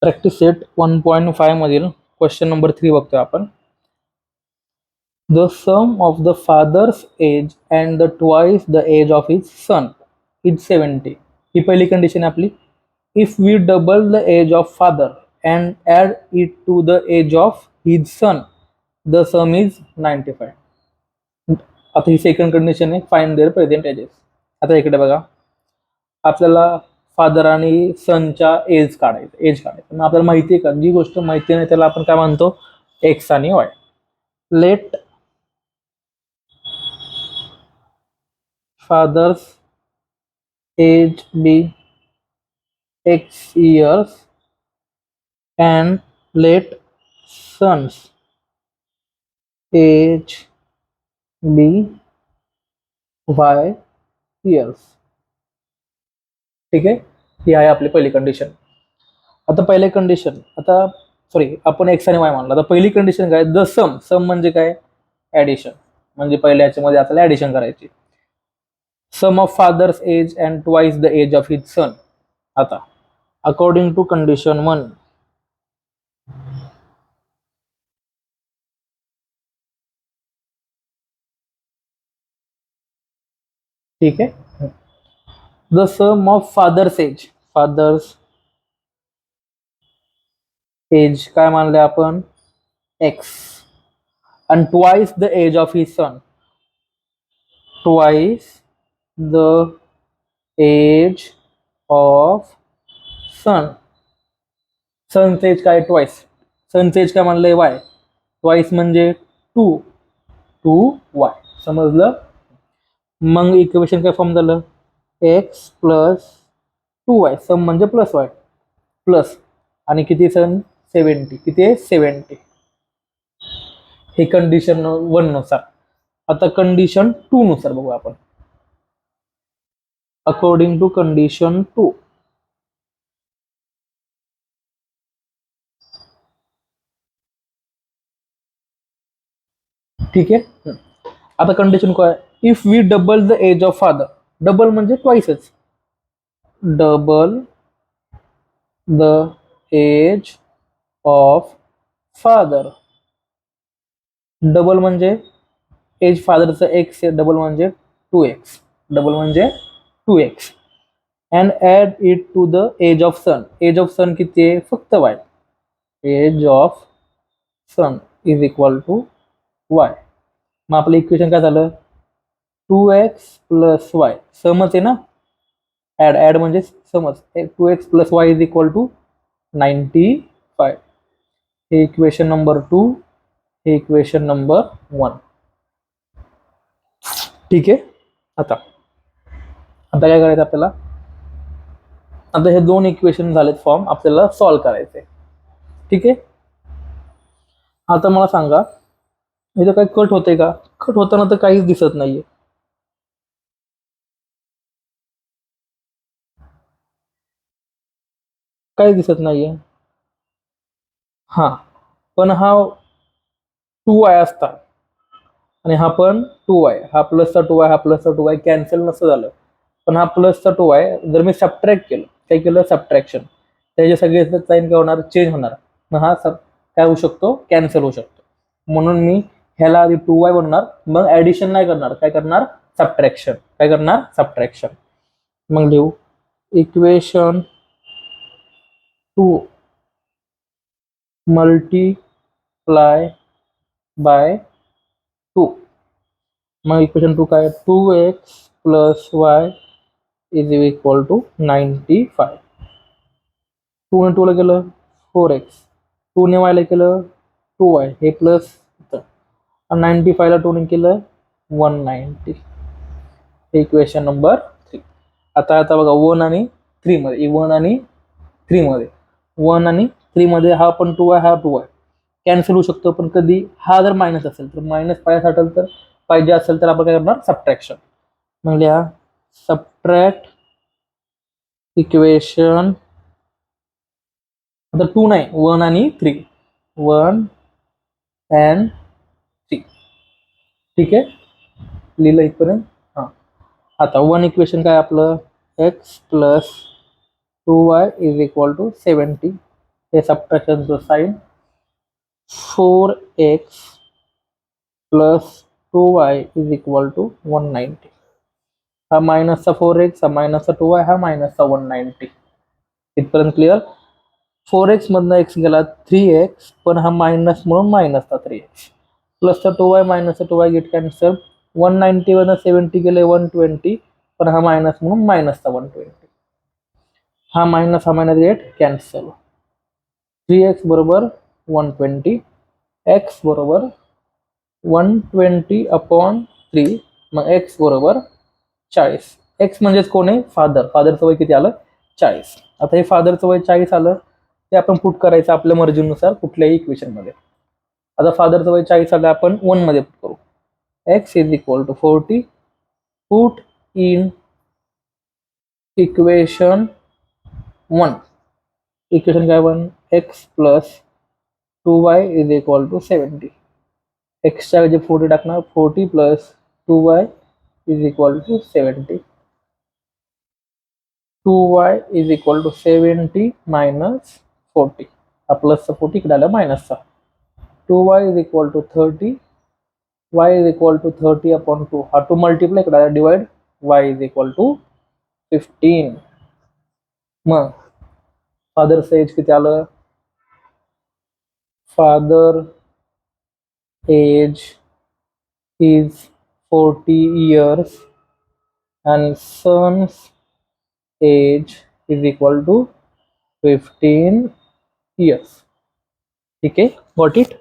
Practice set 1.5 मधील question number 3 बघतोय आपण. The sum of the father's age and the twice the age of his son is 70. ही पहिली condition आहे आपली. If we double the age of father and add it to the age of his son the sum is 95. आता ही second condition आहे, find their present ages. आता इकडे बघा, आपल्याला फादर आणि सनच्या एज काढायचं. मग आपल्याला माहिती आहे का, जी गोष्ट माहिती नाही त्याला आपण काय म्हणतो, एक्स आणि Y. Let father's age be X years and let son's age be Y years. ठीक आहे, ही आहे आपली पहिली कंडिशन. आता पहिली कंडिशन, आपण एक्स आणि वाय मानला. आता पहिली कंडिशन काय, द सम म्हणजे काय, ऍडिशन. म्हणजे पहिल्या याच्यामध्ये आपल्याला ऍडिशन करायची. Sum of father's age and twice the age of his son. आता अकॉर्डिंग टू कंडिशन 1, ठीक आहे, the sum of father's age काय मानले आपण, X, and twice the age of his son. Twice the age of son. Son's age काय, twice. Son's age काय म्हणलंय, y. Twice म्हणजे 2y. समजलं. मग इक्वेशन काय फॉर्म झालं, x प्लस 2y. सम म्हणजे प्लस y प्लस आणि किती सन, 70. किती आहे, 70. हे कंडिशन 1 नुसार. आता कंडिशन 2 नुसार बघू आपण. अकॉर्डिंग टू कंडिशन 2, ठीक आहे. आता कंडिशन काय, if we double the age of father. Double म्हणजे ट्वाइसच. Double the age of father. Double म्हणजे एज फादरचं एक्स आहे, डबल म्हणजे 2x. डबल म्हणजे 2x. And add it to the age of son. Age of son किती आहे, फक्त y. Age of son is equal to y. मग आपलं इक्वेशन काय झालं, 2x प्लस y. समच आहे ना, ॲड म्हणजे समज. 2x plus y is equal to 95. हे इक्वेशन नंबर 2, हे इक्वेशन नंबर 1. ठीक आहे. आता काय करायचं आपल्याला, आता हे दोन इक्वेशन झालेत फॉर्म, आपल्याला सॉल्व्ह करायचे. ठीक आहे. आता मला सांगा, इथं काही कट होते का, कट होताना तर काहीच दिसत नाहीये. काहीच दिसत नाहीये. हा, पण हा 2y असता आणि हा पण 2y. हा प्लसचा 2y, हा प्लसचा 2y कॅन्सल नसतं झालं. पण हा प्लसचा 2y जर मी सबट्रॅक्ट केलं, काय केलं, सबट्रॅक्शन, त्याचे सगळे साईन काय होणार, चेंज होणार. मग हा काय होऊ शकतो, कॅन्सल होऊ शकतो. म्हणून मी ह्याला आधी 2y बनवणार, मग ऍडिशन नाही करणार. काय करणार, सबट्रॅक्शन. काय करणार, सबट्रॅक्शन. मग लिहू इक्वेशन 2 मल्टीप्लाय बाय 2. मग इक्वेशन 2 काय, 2x plus y is equal to 95. 2 ने 2 ला केलं 4x, 2 ने y ला केलं 2y, हे प्लस 95 ला 2 ने केलं 190. Equation number 3. आता बघा 1 आणि 3 मध्ये, 1 आणि 3 मध्ये, 1 आणि 3 मध्ये हा पण 2y, हा 2y कॅन्सल होऊ शकतो. पण कधी हा जर मायनस असेल तर, मायनस पाहिजे असेल तर आपण काय करणार, सबट्रॅक्शन. मग लिहा सबट्रॅक्ट इक्वेशन. आता 2 नाही, 1 आणि 3, 1 and 3. ठीक आहे, लिहिलं इथपर्यंत. हां, आता 1 इक्वेशन काय आपलं, x plus 2y is equal to 70. हे सबट्रॅक्शनचं sign 4x plus 2y is equal to 190. हा मायनसचा 4x, हा मायनसचा 2y, हा मायनसचा 190. इथपर्यंत क्लिअर. 4x मधनं x गेला 3x, पण हा मायनस म्हणून मायनसचा 3x, प्लसचा 2y मायनसचा 2y get cancel. 190 मधनं 70 गेले 120, पण हा मायनस म्हणून मायनसचा 120. हा मायनस गेट कॅन्सल. 3x बरोबर 120, x बरोबर 120 अपॉन 3, मग x बरोबर 40. x म्हणजेच कोण आहे? फादर. फादरचं वय किती आलं? 40. आता हे फादरचं वय 40 आलं, ते आपण पुट करायचं आपल्या मर्जीनुसार कुठल्याही इक्वेशन मध्ये. आता फादरचं वय 40 आलं, आपण 1 मध्ये पुट करू. x is equal to 40, put in equation 1. Equation काय 1? x plus 2y is equal to 70. एक्सच्या ऐवजी 40 टाकणार. 40 plus 2y is equal to 70. 2y is equal to 70 minus 40. हा प्लसचा 40 इकडे आला मायनसचा. 2y is equal to 30. y is equal to 30 upon 2. हा 2 मल्टिप्लाय इकडे आला divide. y is equal to 15. मग फादरचं एज किती आलं? Father age is 40 years and son's age is equal to 15 years. ठीक है, got it?